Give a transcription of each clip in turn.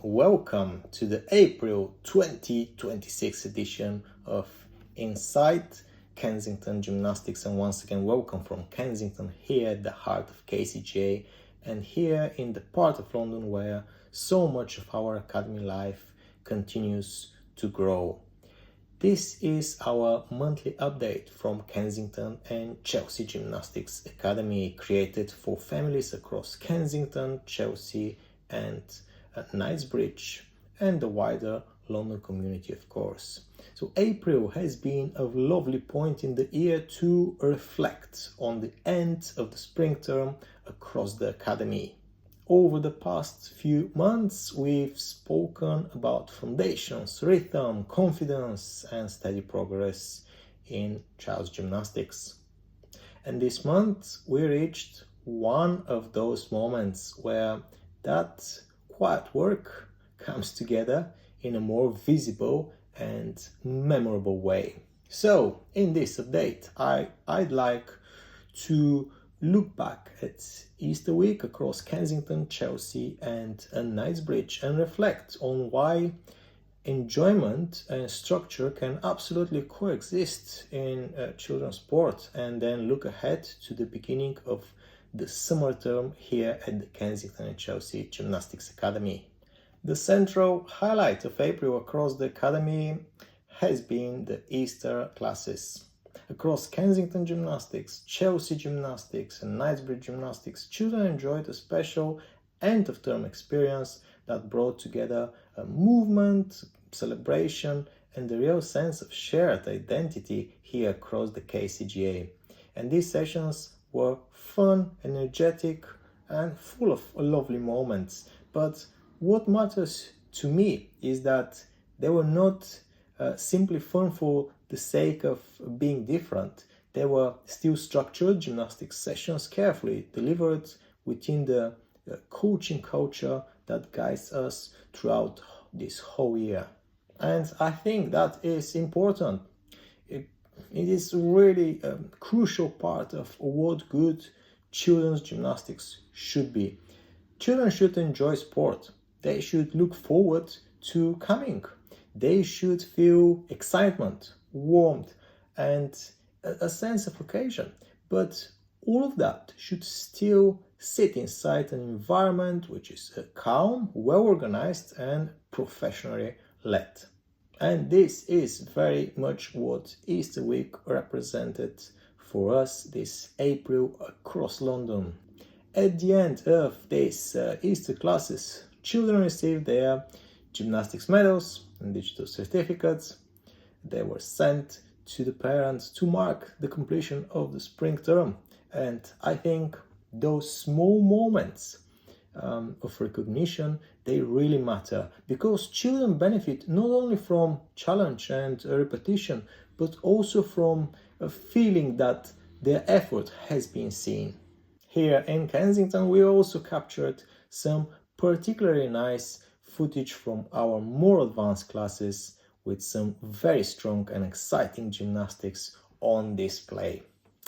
welcome to the April 2026 edition of Inside Kensington Gymnastics, and once again welcome from Kensington, here at the heart of KCGA and here in the part of London where so much of our academy life continues to grow. This is our monthly update from Kensington and Chelsea Gymnastics Academy, created for families across Kensington, Chelsea and Knightsbridge and the wider London community, of course. So April has been a lovely point in the year to reflect on the end of the spring term across the academy. Over the past few months, we've spoken about foundations, rhythm, confidence, and steady progress in child's gymnastics. And this month, we reached one of those moments where that quiet work comes together in a more visible and memorable way. So, in this update, I'd like to look back at Easter week across Kensington, Chelsea and Knightsbridge and reflect on why enjoyment and structure can absolutely coexist in children's sport, and then look ahead to the beginning of the summer term here at the Kensington and Chelsea Gymnastics Academy. The central highlight of April across the academy has been the Easter classes. Across Kensington Gymnastics, Chelsea Gymnastics and Knightsbridge Gymnastics, children enjoyed a special end-of-term experience that brought together a movement, celebration and a real sense of shared identity here across the KCGA. And these sessions were fun, energetic and full of lovely moments. But what matters to me is that they were not simply fun for the sake of being different. They were still structured gymnastics sessions, carefully delivered within the coaching culture that guides us throughout this whole year. And I think that is important. It is really a crucial part of what good children's gymnastics should be. Children should enjoy sport. They should look forward to coming. They should feel excitement, warmth and a sense of occasion. But all of that should still sit inside an environment which is calm, well organized and professionally led. And this is very much what Easter week represented for us this April across London. At the end of these Easter classes, children received their gymnastics medals and digital certificates. They were sent to the parents to mark the completion of the spring term. And I think those small moments of recognition, they really matter, because children benefit not only from challenge and repetition, but also from a feeling that their effort has been seen. Here in Kensington, we also captured some particularly nice footage from our more advanced classes with some very strong and exciting gymnastics on display.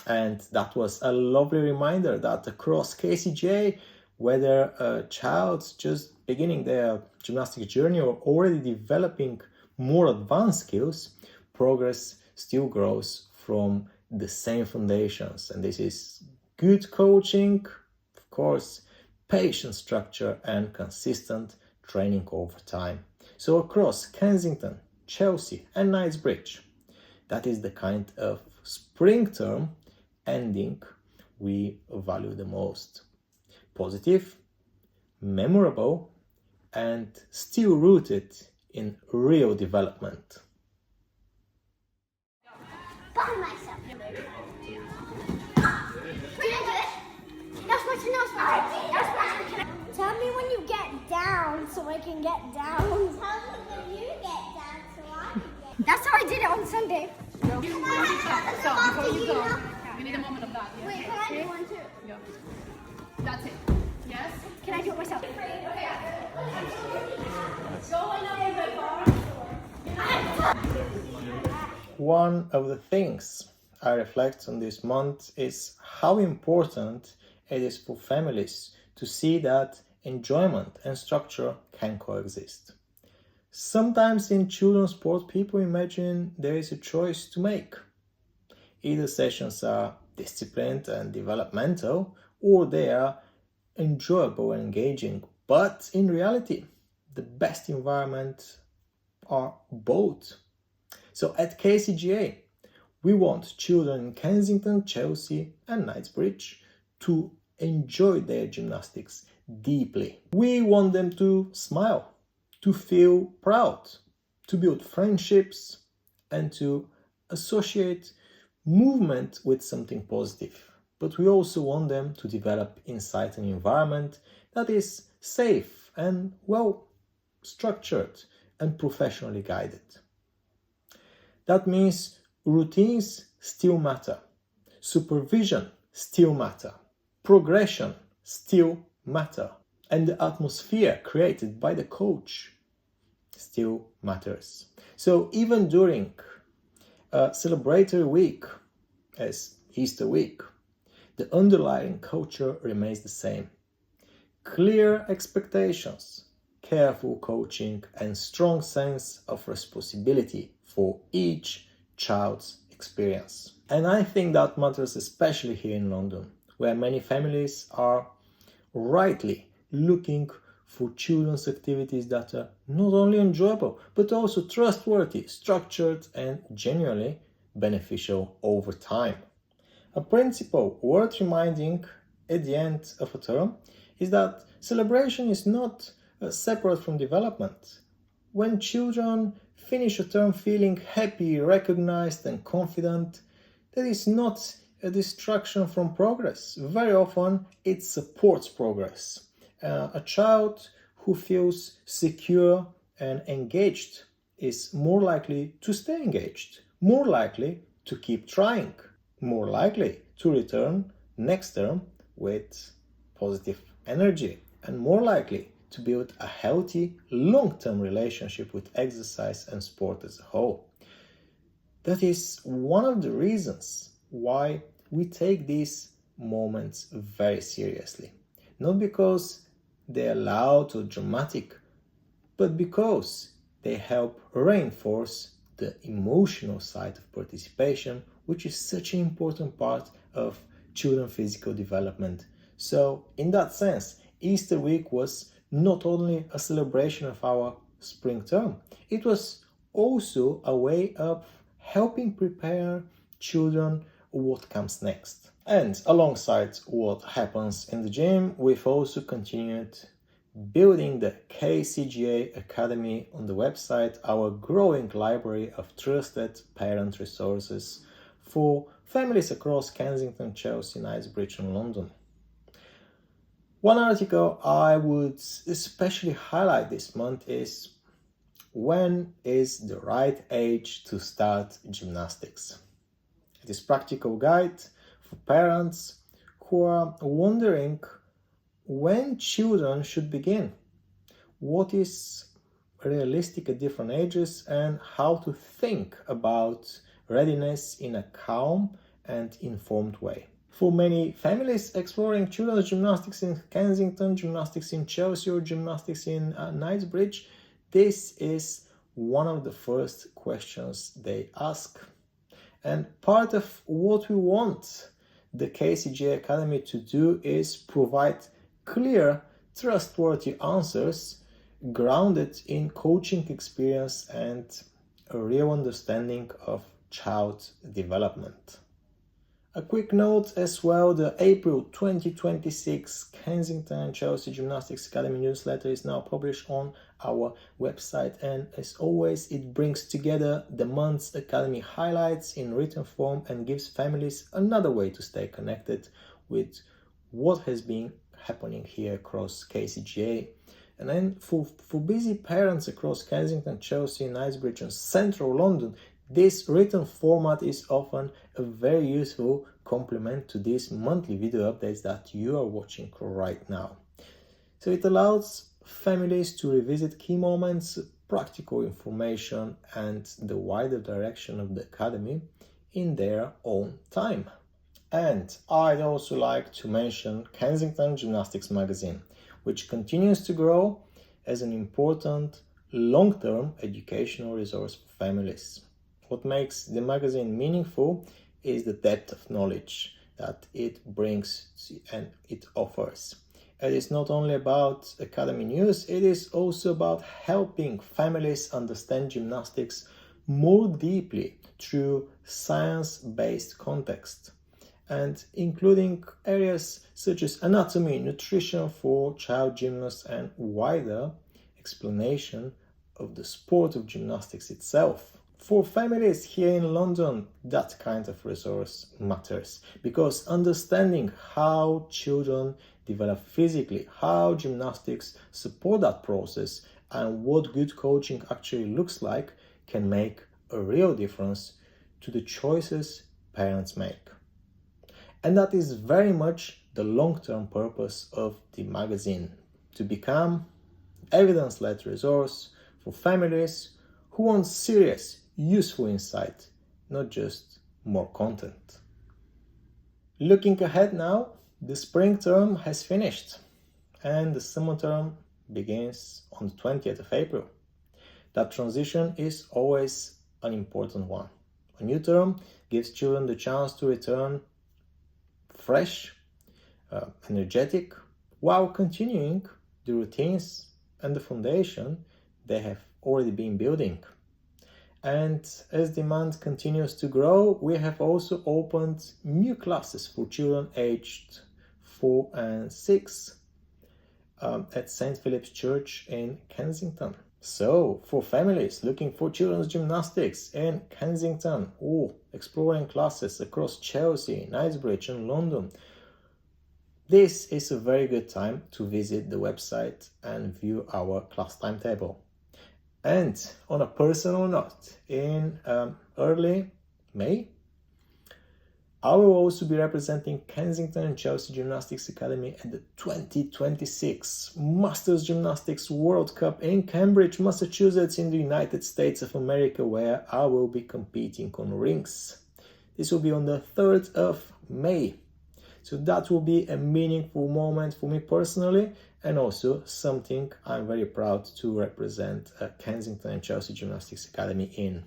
And that was a lovely reminder that across KCGA, whether a child's just beginning their gymnastics journey or already developing more advanced skills, progress still grows from the same foundations. And this is good coaching, of course, patient structure and consistent training over time. So across Kensington, Chelsea and Knightsbridge, that is the kind of spring term ending we value the most. Positive, memorable and still rooted in real development. By myself. Did I do it? That's what Tell me when you get down so I can get down. Tell me when you get down so I can get down. That's how I did it on Sunday. So before you go, we need a moment of that. Wait, can I do one too? Yeah. That's it. Yes? Can I do it myself? One of the things I reflect on this month is how important it is for families to see that enjoyment and structure can coexist. Sometimes in children's sport, people imagine there is a choice to make. Either sessions are disciplined and developmental, or they are enjoyable and engaging. But in reality, the best environment are both. So at KCGA, we want children in Kensington, Chelsea and Knightsbridge to enjoy their gymnastics deeply. We want them to smile, to feel proud, to build friendships and to associate movement with something positive. But we also want them to develop inside an environment that is safe and well structured and professionally guided. That means routines still matter, supervision still matter, progression still matter, and the atmosphere created by the coach still matters. So even during a celebratory week as Easter week, the underlying culture remains the same. Clear expectations, careful coaching, and strong sense of responsibility for each child's experience. And I think that matters especially here in London, where many families are rightly looking for children's activities that are not only enjoyable, but also trustworthy, structured, and genuinely beneficial over time. A principle worth reminding at the end of a term is that celebration is not separate from development. When children finish a term feeling happy, recognized and confident, that is not a distraction from progress. Very often it supports progress. A child who feels secure and engaged is more likely to stay engaged, more likely to keep trying, more likely to return next term with positive energy, and more likely to build a healthy long-term relationship with exercise and sport as a whole. That is one of the reasons why we take these moments very seriously. Not because they are loud or dramatic, but because they help reinforce the emotional side of participation, which is such an important part of children's physical development. So in that sense, Easter week was not only a celebration of our spring term, it was also a way of helping prepare children what comes next. And alongside what happens in the gym, we've also continued building the KCGA Academy on the website, our growing library of trusted parent resources for families across Kensington, Chelsea, Knightsbridge and London. One article I would especially highlight this month is when is the right age to start gymnastics? It is a practical guide for parents who are wondering when children should begin, what is realistic at different ages, and how to think about readiness in a calm and informed way. For many families, exploring children's gymnastics in Kensington, gymnastics in Chelsea or gymnastics in Knightsbridge, this is one of the first questions they ask. And part of what we want the KCGA Academy to do is provide clear, trustworthy answers grounded in coaching experience and a real understanding of child development. A quick note as well, the April 2026 Kensington and Chelsea Gymnastics Academy newsletter is now published on our website, and as always it brings together the month's academy highlights in written form and gives families another way to stay connected with what has been happening here across KCGA. And then for busy parents across Kensington, Chelsea, Knightsbridge and central London, this written format is often a very useful complement to these monthly video updates that you are watching right now. So it allows families to revisit key moments, practical information and the wider direction of the Academy in their own time. And I'd also like to mention Kensington Gymnastics magazine, which continues to grow as an important long-term educational resource for families. What makes the magazine meaningful is the depth of knowledge that it brings and it offers. It is not only about academy news, it is also about helping families understand gymnastics more deeply through science-based context, and including areas such as anatomy, nutrition for child gymnasts, and wider explanation of the sport of gymnastics itself. For families here in London, that kind of resource matters, because understanding how children develop physically, how gymnastics support that process, and what good coaching actually looks like can make a real difference to the choices parents make. And that is very much the long-term purpose of the magazine, to become evidence-led resource for families who want serious, useful insight, not just more content. Looking ahead now, the spring term has finished and the summer term begins on the 20th of April. That transition is always an important one. A new term gives children the chance to return fresh, energetic, while continuing the routines and the foundation they have already been building. And as demand continues to grow, we have also opened new classes for children aged 4 and 6 at St. Philip's Church in Kensington. So, for families looking for children's gymnastics in Kensington or exploring classes across Chelsea, Knightsbridge and London, this is a very good time to visit the website and view our class timetable. And on a personal note, in early May, I will also be representing Kensington and Chelsea Gymnastics Academy at the 2026 Masters Gymnastics World Cup in Cambridge, Massachusetts in the United States of America, where I will be competing on rings. This will be on the 3rd of May. So that will be a meaningful moment for me personally, and also something I'm very proud to represent Kensington and Chelsea Gymnastics Academy in.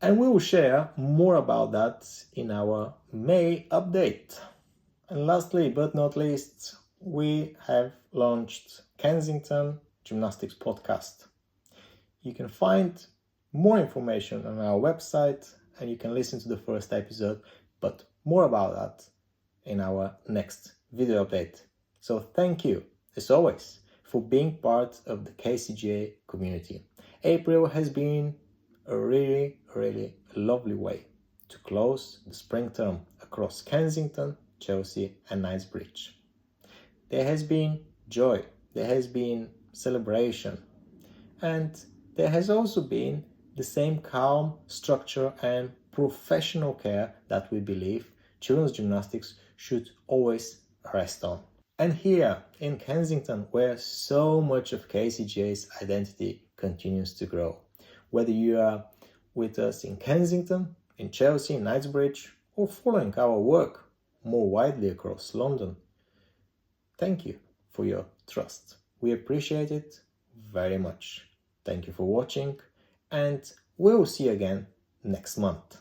And we will share more about that in our May update. And lastly, but not least, we have launched Kensington Gymnastics Podcast. You can find more information on our website and you can listen to the first episode, but more about that in our next video update. So thank you, as always, for being part of the KCGA community. April has been a really lovely way to close the spring term across Kensington, Chelsea and Knightsbridge. There has been joy, there has been celebration, and there has also been the same calm, structure and professional care that we believe children's gymnastics should always rest on. And here in Kensington, where so much of KCGA's identity continues to grow, whether you are with us in Kensington, in Chelsea, in Knightsbridge, or following our work more widely across London, thank you for your trust. We appreciate it very much. Thank you for watching, and we'll see you again next month.